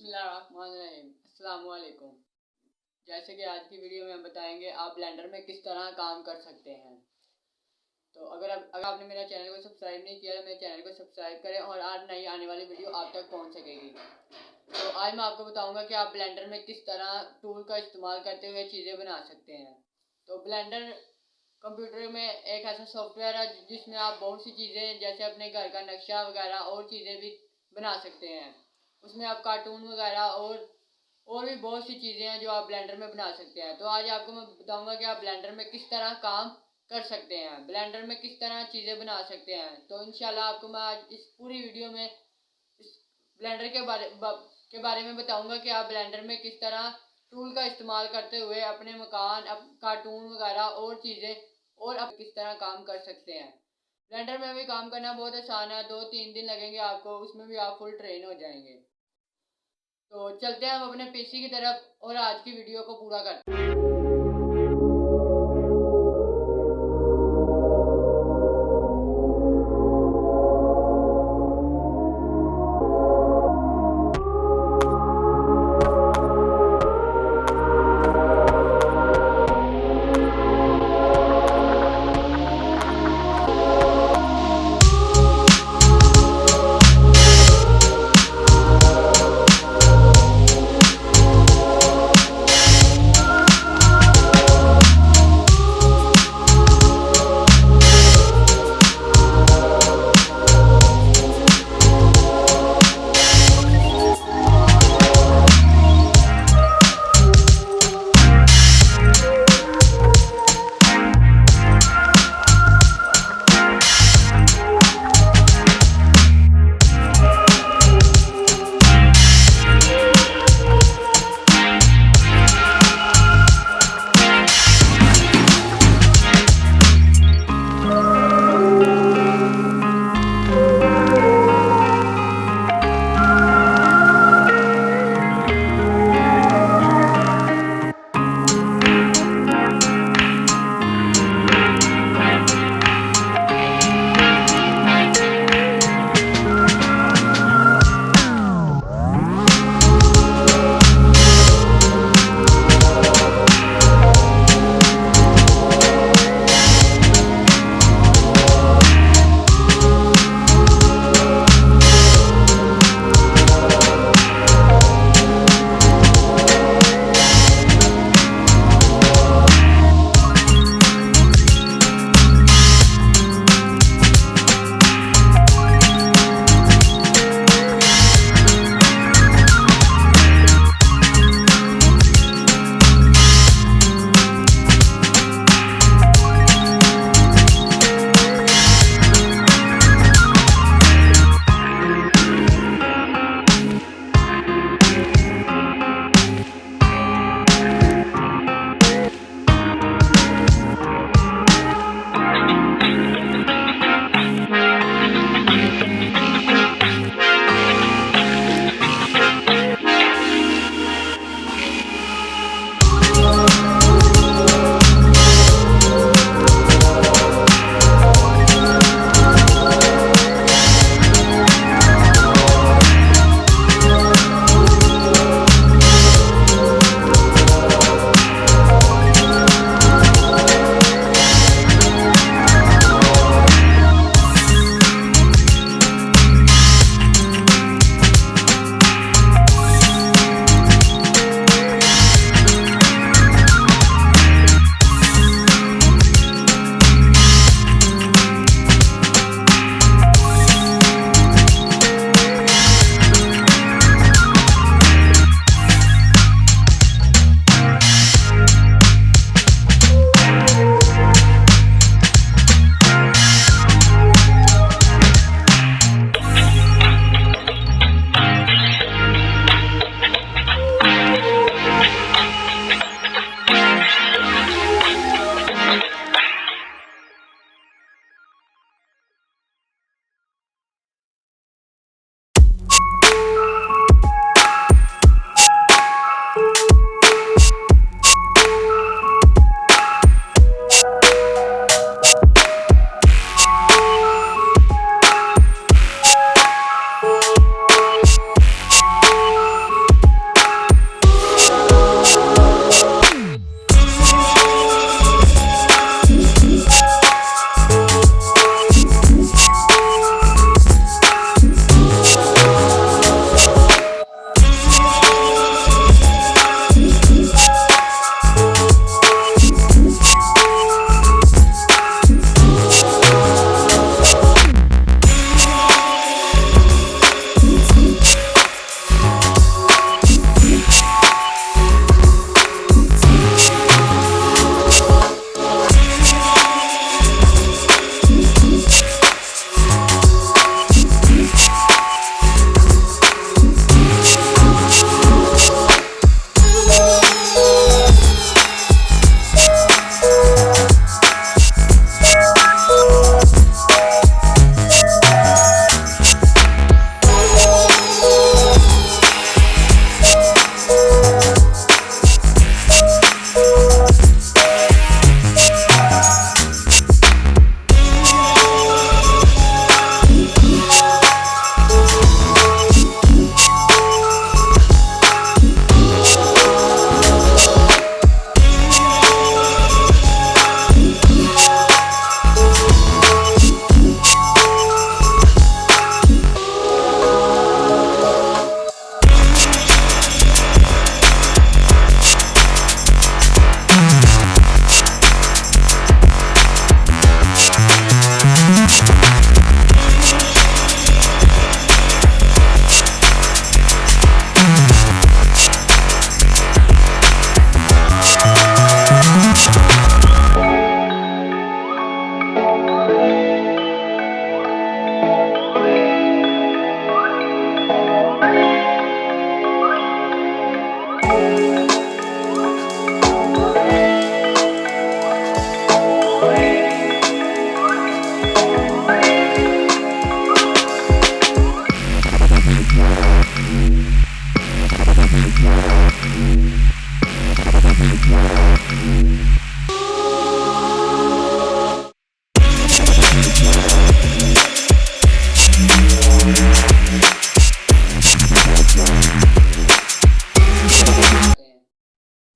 बिस्मिल्लाहिर्रहमानिर्रहीम। अस्सलाम वालेकुम। जैसे कि आज की वीडियो में हम बताएंगे आप ब्लेंडर में किस तरह काम कर सकते हैं। तो अगर आपने मेरा चैनल को सब्सक्राइब नहीं किया तो मेरे चैनल को सब्सक्राइब करें और आज नई आने वाली वीडियो आप तक पहुंच सकेगी। तो आज मैं आपको बताऊंगा कि आप ब्लेंडर में किस तरह टूल का इस्तेमाल करते हुए चीज़ें बना सकते हैं। तो ब्लेंडर कंप्यूटर में एक ऐसा सॉफ्टवेयर है जिसमें आप बहुत सी चीज़ें जैसे अपने घर का नक्शा वगैरह और चीज़ें भी बना सकते हैं। उसमें आप कार्टून वगैरह और भी बहुत सी चीज़ें हैं जो आप ब्लेंडर में बना सकते हैं। तो आज आपको मैं बताऊंगा कि आप ब्लेंडर में किस तरह काम कर सकते हैं, ब्लेंडर में किस तरह चीज़ें बना सकते हैं। तो इंशाल्लाह आपको मैं आज इस पूरी वीडियो में इस ब्लेंडर के बारे में बताऊंगा कि आप ब्लेंडर में किस तरह टूल का इस्तेमाल करते हुए अपने मकान कार्टून वगैरह और चीज़ें और आप किस तरह काम कर सकते हैं। ब्लेंडर में भी काम करना बहुत आसान है, 2-3 दिन लगेंगे आपको, उसमें भी आप फुल ट्रेन हो जाएंगे। तो चलते हैं हम अपने पीसी की तरफ और आज की वीडियो को पूरा करते हैं।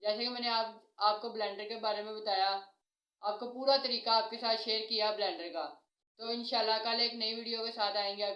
जैसे कि मैंने आपको ब्लेंडर के बारे में बताया, आपको पूरा तरीका आपके साथ शेयर किया ब्लेंडर का। तो इंशाल्लाह कल एक नई वीडियो के साथ आएंगे।